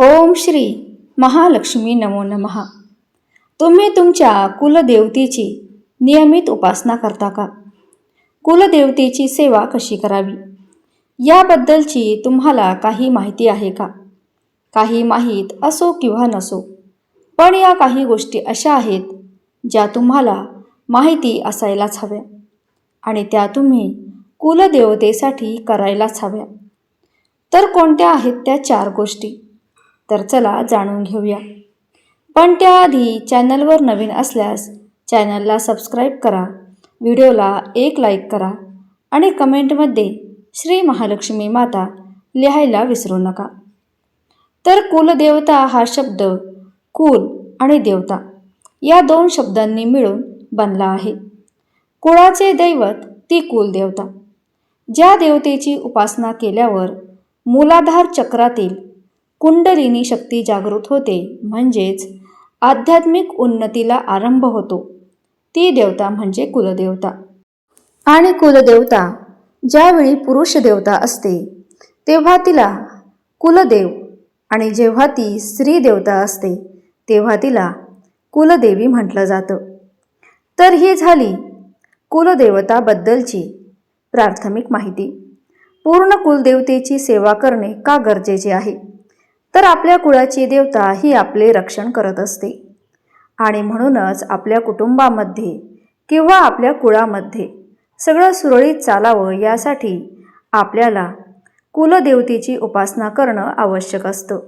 ओम श्री महालक्ष्मी नमो नमः. तुम्ही तुमच्या कुलदेवतेची नियमित उपासना करता का? कुलदेवतेची सेवा कशी करावी याबद्दलची तुम्हाला काही माहिती आहे का? काही माहीत असो किंवा नसो, पण या काही गोष्टी अशा आहेत ज्या तुम्हाला माहिती असायलाच हव्या आणि त्या तुम्ही कुलदेवतेसाठी करायलाच हव्या. तर कोणत्या आहेत त्या 4 गोष्टी? तर चला जाणून घेऊया. पण त्याआधी चॅनलवर नवीन असल्यास चॅनलला सबस्क्राईब करा, व्हिडिओला एक लाईक करा आणि कमेंटमध्ये श्री महालक्ष्मी माता लिहायला विसरू नका. तर कुलदेवता हा शब्द कुल आणि देवता या 2 शब्दांनी मिळून बनला आहे. कुळाचे दैवत ती कुलदेवता. ज्या देवतेची उपासना केल्यावर मूलाधार चक्रातील कुंडलिनी शक्ती जागृत होते, म्हणजेच आध्यात्मिक उन्नतीला आरंभ होतो, ती देवता म्हणजे कुलदेवता. आणि कुलदेवता ज्यावेळी पुरुष देवता असते तेव्हा तिला कुलदेव आणि जेव्हा ती स्त्री देवता असते तेव्हा तिला कुलदेवी म्हटलं जातं. तर ही झाली कुलदेवताबद्दलची प्राथमिक माहिती. पूर्ण कुलदेवतेची सेवा करणे का गरजेचे आहे? तर आपल्या कुळाची देवता ही आपले रक्षण करत असते आणि म्हणूनच आपल्या कुटुंबामध्ये किंवा आपल्या कुळामध्ये सगळं सुरळीत चालावं यासाठी आपल्याला कुलदेवतेची उपासना करणं आवश्यक असतं.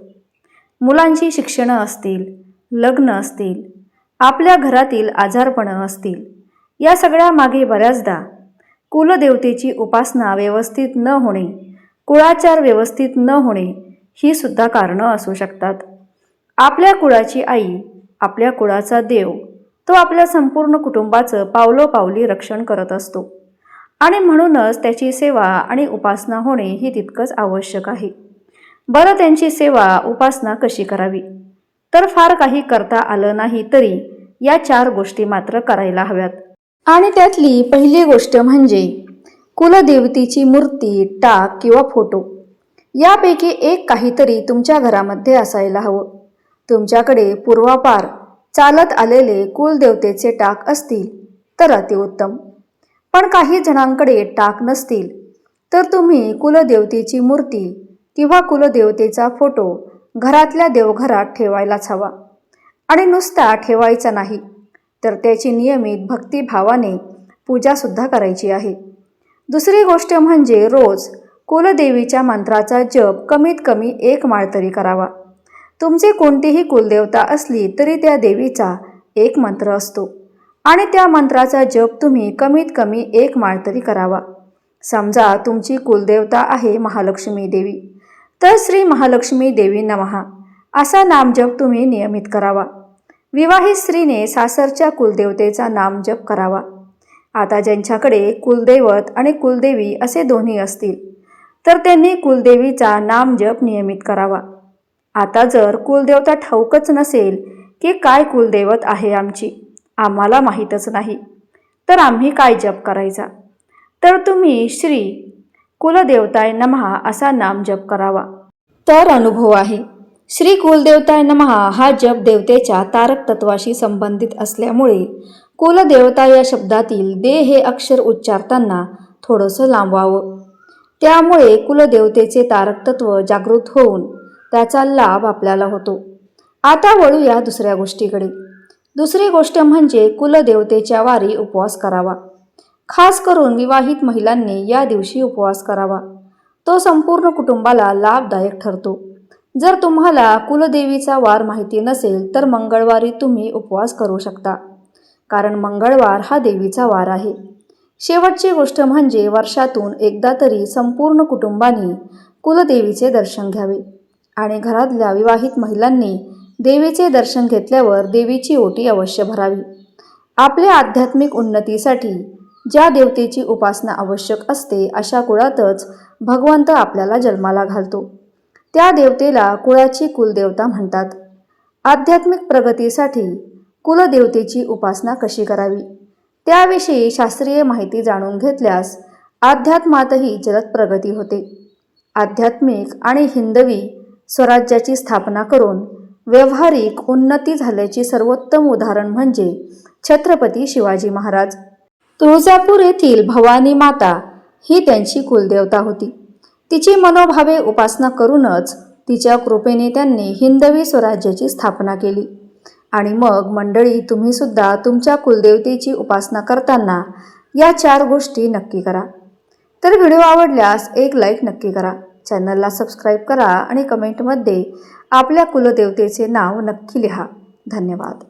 मुलांची शिक्षणं असतील, लग्न असतील, आपल्या घरातील आजारपणं असतील, या सगळ्या मागे बऱ्याचदा कुलदेवतेची उपासना व्यवस्थित न होणे, कुळाचार व्यवस्थित न होणे ही सुद्धा कारणं असू शकतात. आपल्या कुळाची आई, आपल्या कुळाचा देव, तो आपल्या संपूर्ण कुटुंबाचं पावलोपावली रक्षण करत असतो आणि म्हणूनच त्याची सेवा आणि उपासना होणे ही तितकंच आवश्यक आहे. बरं, त्यांची सेवा उपासना कशी करावी? तर फार काही करता आलं नाही तरी या 4 गोष्टी मात्र करायला हव्यात. आणि त्यातली पहिली गोष्ट म्हणजे कुलदेवतेची मूर्ती, टाक किंवा फोटो यापैकी एक काहीतरी तुमच्या घरामध्ये असायला हवं. तुमच्याकडे पूर्वापार चालत आलेले कुलदेवतेचे टाक असतील तर अतिउत्तम. पण काही जणांकडे टाक नसतील तर तुम्ही कुलदेवतेची मूर्ती किंवा कुलदेवतेचा फोटो घरातल्या देवघरात ठेवायलाच हवा. आणि नुसता ठेवायचा नाही तर त्याची नियमित भक्तिभावाने पूजासुद्धा करायची आहे. दुसरी गोष्ट म्हणजे रोज कुलदेवीच्या मंत्राचा जप कमीत कमी 1 माळ तरी करावा. तुमचे कोणतीही कुलदेवता असली तरी त्या देवीचा एक मंत्र असतो आणि त्या मंत्राचा जप तुम्ही कमीत कमी 1 माळ तरी करावा. समजा तुमची कुलदेवता आहे महालक्ष्मी देवी, तर श्री महालक्ष्मी देवी नमः असा नामजप तुम्ही नियमित करावा. विवाहित स्त्रीने सासरच्या कुलदेवतेचा नामजप करावा. आता ज्यांच्याकडे कुलदैवत आणि कुलदेवी असे दोन्ही असतील तर त्यांनी कुलदेवीचा नामजप नियमित करावा. आता जर कुलदेवता ठाऊकच नसेल की काय कुलदैवत आहे आमची, आम्हाला माहीतच नाही, तर आम्ही काय जप करायचा? तर तुम्ही श्री कुलदेवताय नमः असा नामजप करावा. तर अनुभव आहे, श्री कुलदेवताय नमः हा जप देवतेच्या तारक तत्वाशी संबंधित असल्यामुळे कुलदेवता या शब्दातील दे हे अक्षर उच्चारताना थोडंसं लांबवावं. त्यामुळे कुलदेवतेचे तारक तत्व जागृत होऊन त्याचा लाभ आपल्याला होतो. आता वळूया दुसऱ्या गोष्टीकडे. दुसरी गोष्ट म्हणजे कुलदेवतेच्या वारी उपवास करावा. खास करून विवाहित महिलांनी या दिवशी उपवास करावा. तो संपूर्ण कुटुंबाला लाभदायक ठरतो. जर तुम्हाला कुलदेवीचा वार माहिती नसेल तर मंगळवारी तुम्ही उपवास करू शकता, कारण मंगळवार हा देवीचा वार आहे. शेवटची गोष्ट म्हणजे वर्षातून एकदा तरी संपूर्ण कुटुंबाने कुलदेवीचे दर्शन घ्यावे आणि घरातल्या विवाहित महिलांनी देवीचे दर्शन घेतल्यावर देवीची ओटी अवश्य भरावी. आपल्या आध्यात्मिक उन्नतीसाठी ज्या देवतेची उपासना आवश्यक असते अशा कुळातच भगवंत आपल्याला जन्माला घालतो. त्या देवतेला कुळाची कुलदेवता म्हणतात. आध्यात्मिक प्रगतीसाठी कुलदेवतेची उपासना कशी करावी त्याविषयी शास्त्रीय माहिती जाणून घेतल्यास अध्यात्मातही जलद प्रगती होते. आध्यात्मिक आणि हिंदवी स्वराज्याची स्थापना करून व्यावहारिक उन्नती झाल्याचे सर्वोत्तम उदाहरण म्हणजे छत्रपती शिवाजी महाराज. तुळजापूर येथील भवानी माता ही त्यांची कुलदेवता होती. तिची मनोभावे उपासना करूनच तिच्या कृपेने त्यांनी हिंदवी स्वराज्याची स्थापना केली. आणि मग मंडळी, तुम्ही सुद्धा तुमच्या कुलदेवतेची उपासना करताना या 4 गोष्टी नक्की करा. तर व्हिडिओ आवडल्यास एक लाईक नक्की करा, चॅनलला सबस्क्राईब करा आणि कमेंटमध्ये आपल्या कुलदेवतेचे नाव नक्की लिहा. धन्यवाद.